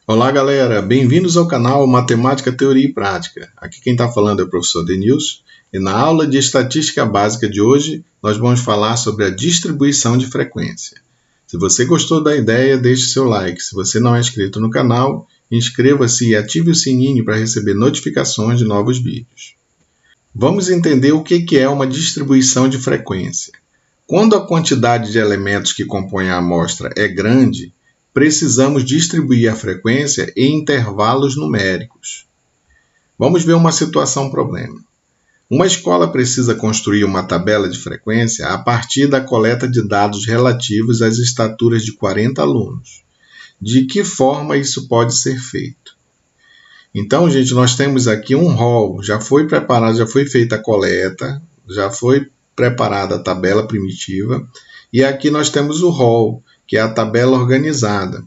Olá galera, bem-vindos ao canal Matemática, Teoria e Prática. Aqui quem está falando é o professor Denilson e na aula de Estatística Básica de hoje nós vamos falar sobre a distribuição de frequência. Se você gostou da ideia, deixe seu like. Se você não é inscrito no canal, inscreva-se e ative o sininho para receber notificações de novos vídeos. Vamos entender o que é uma distribuição de frequência. Quando a quantidade de elementos que compõem a amostra é grande, precisamos distribuir a frequência em intervalos numéricos. Vamos ver uma situação-problema. Uma escola precisa construir uma tabela de frequência a partir da coleta de dados relativos às estaturas de 40 alunos. De que forma isso pode ser feito? Então, gente, nós temos aqui um rol, já foi preparado, já foi feita a coleta, já foi preparada a tabela primitiva, e aqui nós temos o rol, que é a tabela organizada.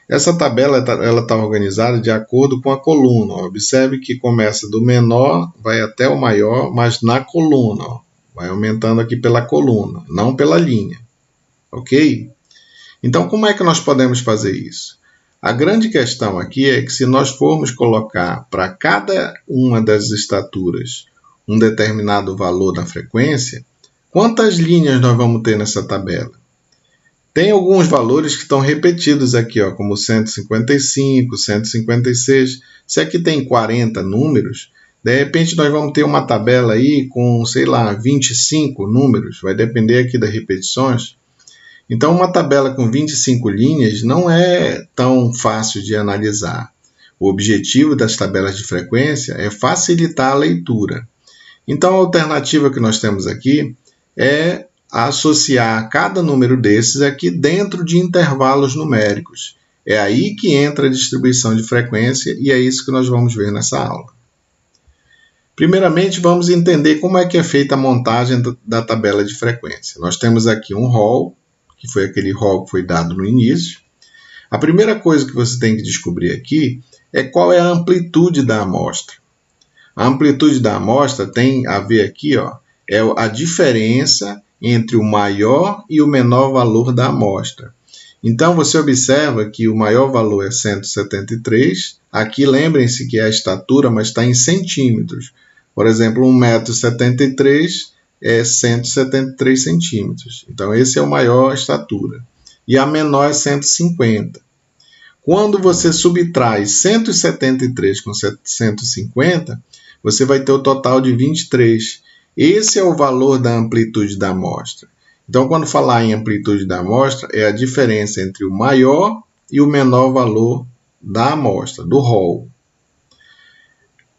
Essa tabela está organizada de acordo com a coluna. Observe que começa do menor, vai até o maior, mas na coluna. Vai aumentando aqui pela coluna, não pela linha. Ok? Então, como é que nós podemos fazer isso? A grande questão aqui é que se nós formos colocar para cada uma das estaturas um determinado valor da frequência, quantas linhas nós vamos ter nessa tabela? Tem alguns valores que estão repetidos aqui, ó, como 155, 156. Se aqui tem 40 números, de repente nós vamos ter uma tabela aí com, sei lá, 25 números. Vai depender aqui das repetições. Então, uma tabela com 25 linhas não é tão fácil de analisar. O objetivo das tabelas de frequência é facilitar a leitura. Então, a alternativa que nós temos aqui é associar cada número desses aqui dentro de intervalos numéricos. É aí que entra a distribuição de frequência e é isso que nós vamos ver nessa aula. Primeiramente, vamos entender como é que é feita a montagem da tabela de frequência. Nós temos aqui um rol, que foi aquele rol que foi dado no início. A primeira coisa que você tem que descobrir aqui é qual é a amplitude da amostra. A amplitude da amostra tem a ver aqui, ó, é a diferença entre o maior e o menor valor da amostra. Então, você observa que o maior valor é 173. Aqui, lembrem-se que é a estatura, mas está em centímetros. Por exemplo, 1,73 m é 173 centímetros. Então, esse é o maior estatura. E a menor é 150. Quando você subtrai 173 com 150, você vai ter o total de 23. Esse é o valor da amplitude da amostra. Então, quando falar em amplitude da amostra, é a diferença entre o maior e o menor valor da amostra, do rol.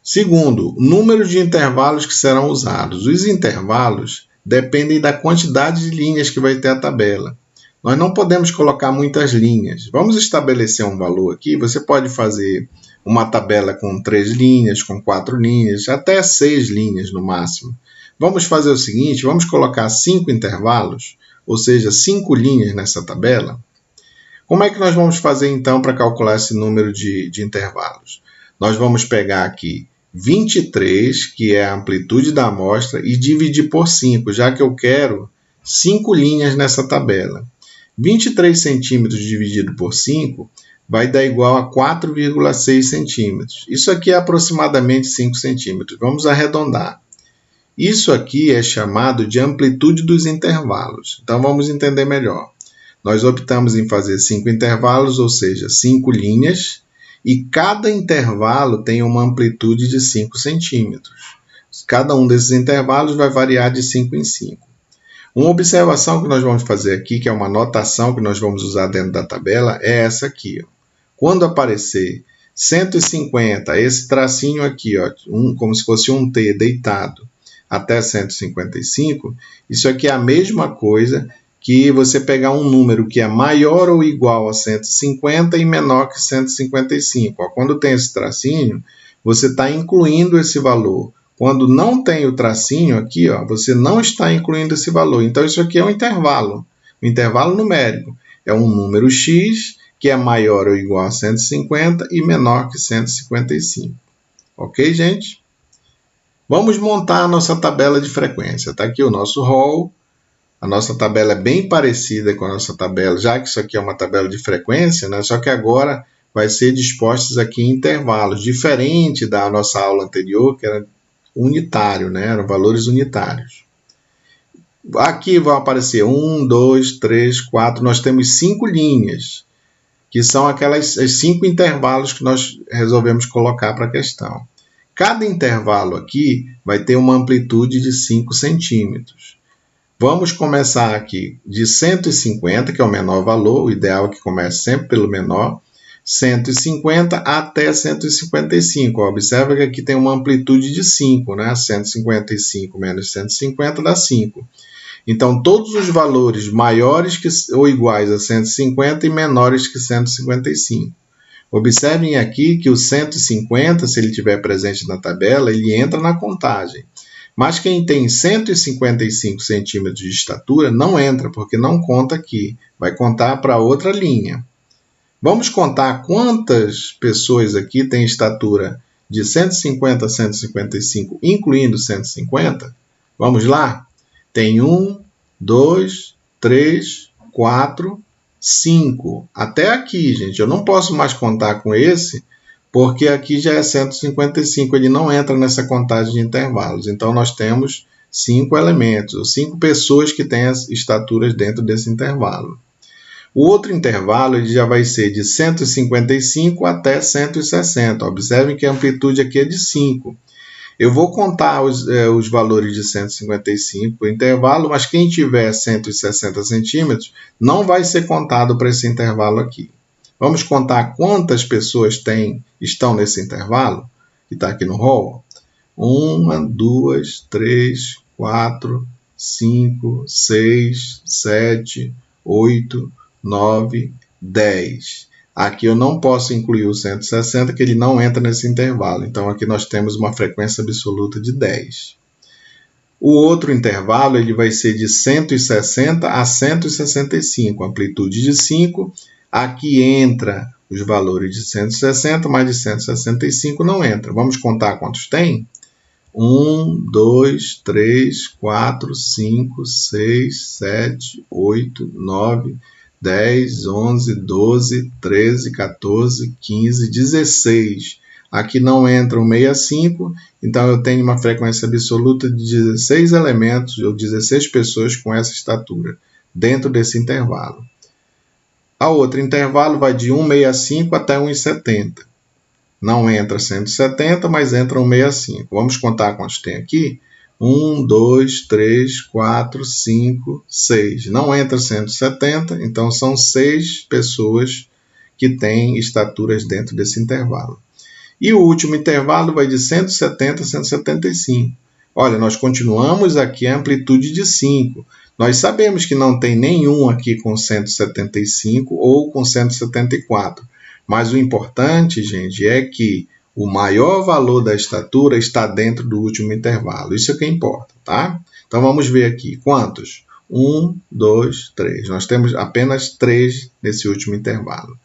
Segundo, número de intervalos que serão usados. Os intervalos dependem da quantidade de linhas que vai ter a tabela. Nós não podemos colocar muitas linhas. Vamos estabelecer um valor aqui. Você pode fazer uma tabela com 3 linhas, com 4 linhas, até 6 linhas no máximo. Vamos fazer o seguinte, vamos colocar 5 intervalos, ou seja, 5 linhas nessa tabela. Como é que nós vamos fazer então para calcular esse número de intervalos? Nós vamos pegar aqui 23, que é a amplitude da amostra, e dividir por 5, já que eu quero 5 linhas nessa tabela. 23 centímetros dividido por 5 vai dar igual a 4,6 centímetros. Isso aqui é aproximadamente 5 centímetros. Vamos arredondar. Isso aqui é chamado de amplitude dos intervalos. Então, vamos entender melhor. Nós optamos em fazer 5 intervalos, ou seja, 5 linhas, e cada intervalo tem uma amplitude de 5 centímetros. Cada um desses intervalos vai variar de 5 em 5. Uma observação que nós vamos fazer aqui, que é uma notação que nós vamos usar dentro da tabela, é essa aqui. Ó. Quando aparecer 150, esse tracinho aqui, ó, como se fosse um T deitado, até 155, isso aqui é a mesma coisa que você pegar um número que é maior ou igual a 150 e menor que 155. Ó, quando tem esse tracinho, você está incluindo esse valor. Quando não tem o tracinho aqui, ó, você não está incluindo esse valor. Então, isso aqui é um intervalo numérico. É um número x que é maior ou igual a 150 e menor que 155. Ok, gente? Vamos montar a nossa tabela de frequência. Está aqui o nosso rol. A nossa tabela é bem parecida com a nossa tabela, já que isso aqui é uma tabela de frequência, né? Só que agora vai ser dispostos aqui em intervalos, diferente da nossa aula anterior, que era unitário, né? Eram valores unitários. Aqui vão aparecer 1, 2, 3, 4, nós temos 5 linhas, que são aquelas 5 intervalos que nós resolvemos colocar para a questão. Cada intervalo aqui vai ter uma amplitude de 5 centímetros. Vamos começar aqui de 150, que é o menor valor, o ideal é que comece sempre pelo menor, 150 até 155. Observa que aqui tem uma amplitude de 5, né? 155 menos 150 dá 5. Então, todos os valores maiores ou iguais a 150 e menores que 155. Observem aqui que o 150, se ele estiver presente na tabela, ele entra na contagem. Mas quem tem 155 centímetros de estatura não entra, porque não conta aqui. Vai contar para outra linha. Vamos contar quantas pessoas aqui têm estatura de 150 a 155, incluindo 150? Vamos lá? Tem 1, 2, 3, 4, 5. Até aqui, gente. Eu não posso mais contar com esse, porque aqui já é 155. Ele não entra nessa contagem de intervalos. Então, nós temos 5 elementos, ou 5 pessoas que têm as estaturas dentro desse intervalo. O outro intervalo ele já vai ser de 155 até 160. Observem que a amplitude aqui é de 5. Eu vou contar os valores de 155 por intervalo, mas quem tiver 160 centímetros não vai ser contado para esse intervalo aqui. Vamos contar quantas pessoas estão nesse intervalo, que está aqui no rol. 1, 2, 3, 4, 5, 6, 7, 8, 9, 10. Aqui eu não posso incluir o 160, que ele não entra nesse intervalo. Então, aqui nós temos uma frequência absoluta de 10. O outro intervalo ele vai ser de 160 a 165, amplitude de 5. Aqui entra os valores de 160, mas de 165 não entra. Vamos contar quantos tem? 1, 2, 3, 4, 5, 6, 7, 8, 9, 10, 11, 12, 13, 14, 15, 16. Aqui não entra o 65, então eu tenho uma frequência absoluta de 16 elementos ou 16 pessoas com essa estatura dentro desse intervalo. A outro intervalo vai de 165 até 170. Não entra 170, mas entra 165. Vamos contar quantos tem aqui? 1, 2, 3, 4, 5, 6. Não entra 170, então são 6 pessoas que têm estaturas dentro desse intervalo. E o último intervalo vai de 170 a 175. Olha, nós continuamos aqui a amplitude de 5. Nós sabemos que não tem nenhum aqui com 175 ou com 174. Mas o importante, gente, é que o maior valor da estatura está dentro do último intervalo. Isso é o que importa, tá? Então, vamos ver aqui. Quantos? 1, 2, 3. Nós temos apenas 3 nesse último intervalo.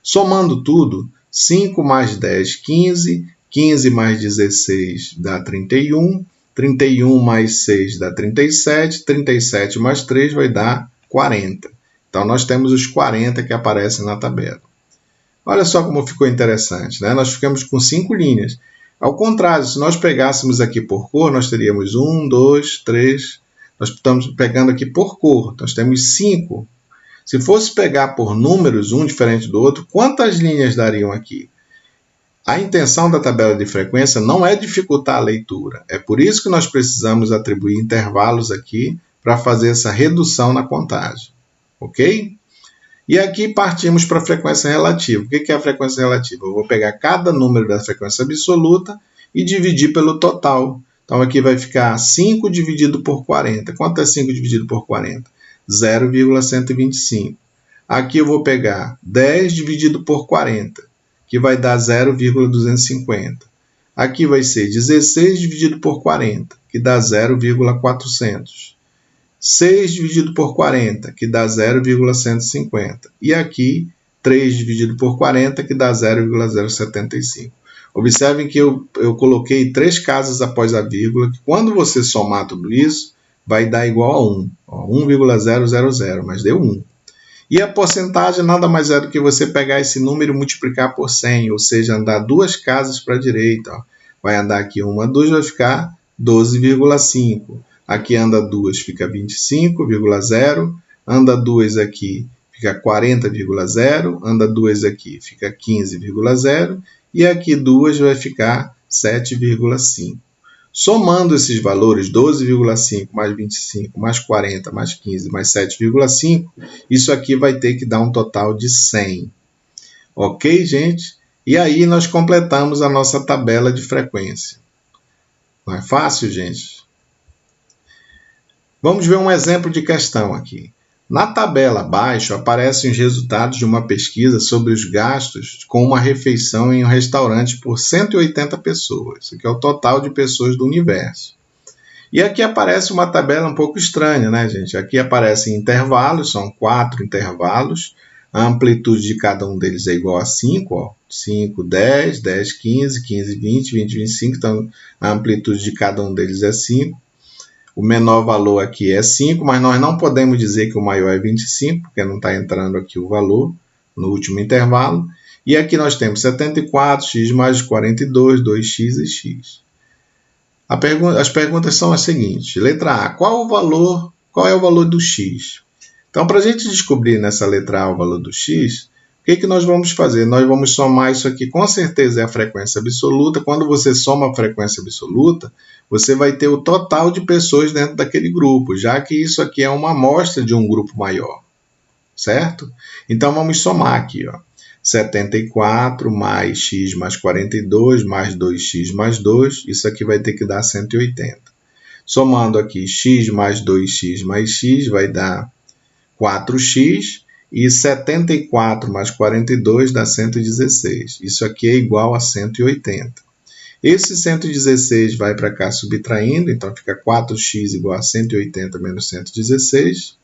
Somando tudo, 5 mais 10, 15. 15 mais 16 dá 31. 31 mais 6 dá 37. 37 mais 3 vai dar 40. Então, nós temos os 40 que aparecem na tabela. Olha só como ficou interessante, né? Nós ficamos com 5 linhas. Ao contrário, se nós pegássemos aqui por cor, nós teríamos 1, 2, 3. Nós estamos pegando aqui por cor. Nós temos 5. Se fosse pegar por números, um diferente do outro, quantas linhas dariam aqui? A intenção da tabela de frequência não é dificultar a leitura. É por isso que nós precisamos atribuir intervalos aqui para fazer essa redução na contagem. Ok? E aqui partimos para a frequência relativa. O que é a frequência relativa? Eu vou pegar cada número da frequência absoluta e dividir pelo total. Então, aqui vai ficar 5 dividido por 40. Quanto é 5 dividido por 40? 0,125. Aqui eu vou pegar 10 dividido por 40, que vai dar 0,250. Aqui vai ser 16 dividido por 40, que dá 0,400. 6 dividido por 40, que dá 0,150. E aqui, 3 dividido por 40, que dá 0,075. Observem que eu coloquei 3 casas após a vírgula, que quando você somar tudo isso, vai dar igual a 1. 1,000, mas deu 1. E a porcentagem nada mais é do que você pegar esse número e multiplicar por 100, ou seja, andar 2 casas para a direita. Ó. Vai andar aqui 1, 2, vai ficar 12,5. Aqui anda 2, fica 25,0. Anda 2 aqui, fica 40,0. Anda 2 aqui, fica 15,0. E aqui 2 vai ficar 7,5. Somando esses valores, 12,5 mais 25, mais 40, mais 15, mais 7,5, isso aqui vai ter que dar um total de 100. Ok, gente? E aí nós completamos a nossa tabela de frequência. Não é fácil, gente? Vamos ver um exemplo de questão aqui. Na tabela abaixo aparecem os resultados de uma pesquisa sobre os gastos com uma refeição em um restaurante por 180 pessoas. Isso aqui é o total de pessoas do universo. E aqui aparece uma tabela um pouco estranha, né, gente? Aqui aparecem intervalos, são 4 intervalos. A amplitude de cada um deles é igual a 5, ó. 5, 10, 10, 15, 15, 20, 20, 25. Então, a amplitude de cada um deles é 5. O menor valor aqui é 5, mas nós não podemos dizer que o maior é 25, porque não está entrando aqui o valor no último intervalo. E aqui nós temos 74, x mais 42, 2x e x. As perguntas são as seguintes. Letra A, qual é o valor do x? Então, para a gente descobrir nessa letra A o valor do x, o que nós vamos fazer? Nós vamos somar isso aqui, com certeza é a frequência absoluta. Quando você soma a frequência absoluta, você vai ter o total de pessoas dentro daquele grupo, já que isso aqui é uma amostra de um grupo maior, certo? Então, vamos somar aqui, ó. 74 mais x mais 42 mais 2x mais 2, isso aqui vai ter que dar 180. Somando aqui x mais 2x mais x vai dar 4x, e 74 mais 42 dá 116. Isso aqui é igual a 180. Esse 116 vai para cá subtraindo, então fica 4x igual a 180 menos 116.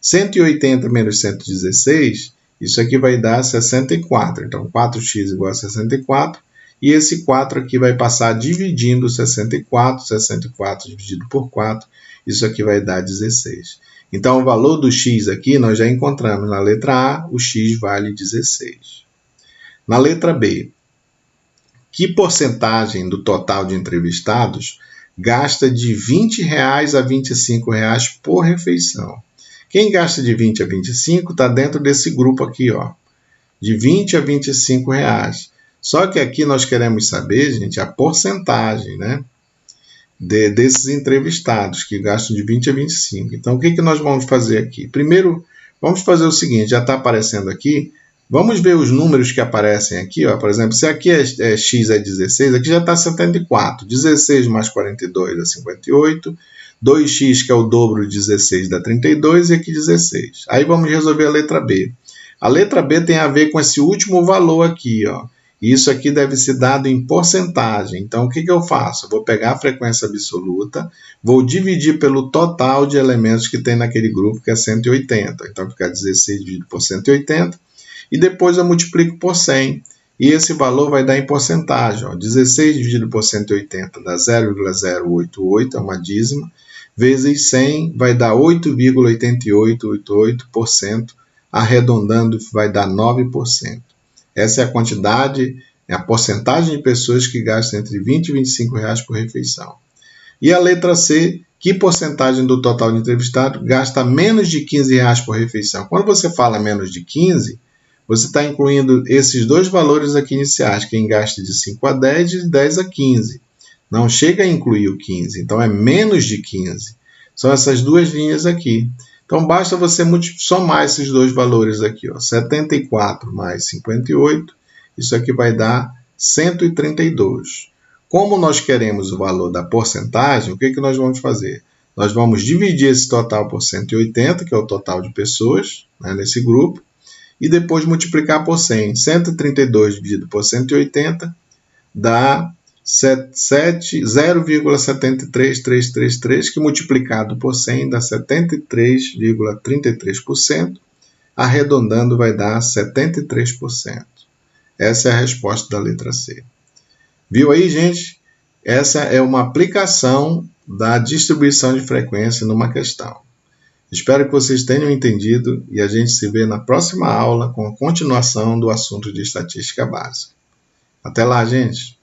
180 menos 116, isso aqui vai dar 64. Então, 4x igual a 64. E esse 4 aqui vai passar dividindo 64. 64 dividido por 4, isso aqui vai dar 16. Então, o valor do x aqui, nós já encontramos na letra A, o x vale 16. Na letra B, que porcentagem do total de entrevistados gasta de R$ 20 a R$ 25 por refeição? Quem gasta de 20 a 25 está dentro desse grupo aqui, ó, de 20 a 25 reais. Só que aqui nós queremos saber, gente, a porcentagem, né? Desses entrevistados que gastam de 20 a 25. Então, o que nós vamos fazer aqui? Primeiro, vamos fazer o seguinte, já está aparecendo aqui, vamos ver os números que aparecem aqui. Ó. Por exemplo, se aqui x é 16, aqui já está 74. 16 mais 42 dá 58. 2x, que é o dobro de 16, dá 32, e aqui 16. Aí vamos resolver a letra B. A letra B tem a ver com esse último valor aqui, ó. Isso aqui deve ser dado em porcentagem. Então, o que eu faço? Eu vou pegar a frequência absoluta, vou dividir pelo total de elementos que tem naquele grupo, que é 180. Então, fica 16 dividido por 180. E depois eu multiplico por 100. E esse valor vai dar em porcentagem. Ó. 16 dividido por 180 dá 0,088, é uma dízima. Vezes 100 vai dar 8,8888%. Arredondando, vai dar 9%. Essa é a quantidade, é a porcentagem de pessoas que gastam entre 20 e 25 reais por refeição. E a letra C, que porcentagem do total de entrevistados gasta menos de 15 reais por refeição? Quando você fala menos de 15, você está incluindo esses dois valores aqui iniciais, quem gasta de 5 a 10 e de 10 a 15. Não chega a incluir o 15, então é menos de 15. São essas duas linhas aqui. Então, basta você somar esses dois valores aqui, ó, 74 mais 58, isso aqui vai dar 132. Como nós queremos o valor da porcentagem, o que nós vamos fazer? Nós vamos dividir esse total por 180, que é o total de pessoas, né, nesse grupo, e depois multiplicar por 100. 132 dividido por 180 dá 0,73333, que multiplicado por 100 dá 73,33%, arredondando vai dar 73%. Essa é a resposta da letra C. Viu aí, gente? Essa é uma aplicação da distribuição de frequência numa questão. Espero que vocês tenham entendido e a gente se vê na próxima aula com a continuação do assunto de estatística básica. Até lá, gente!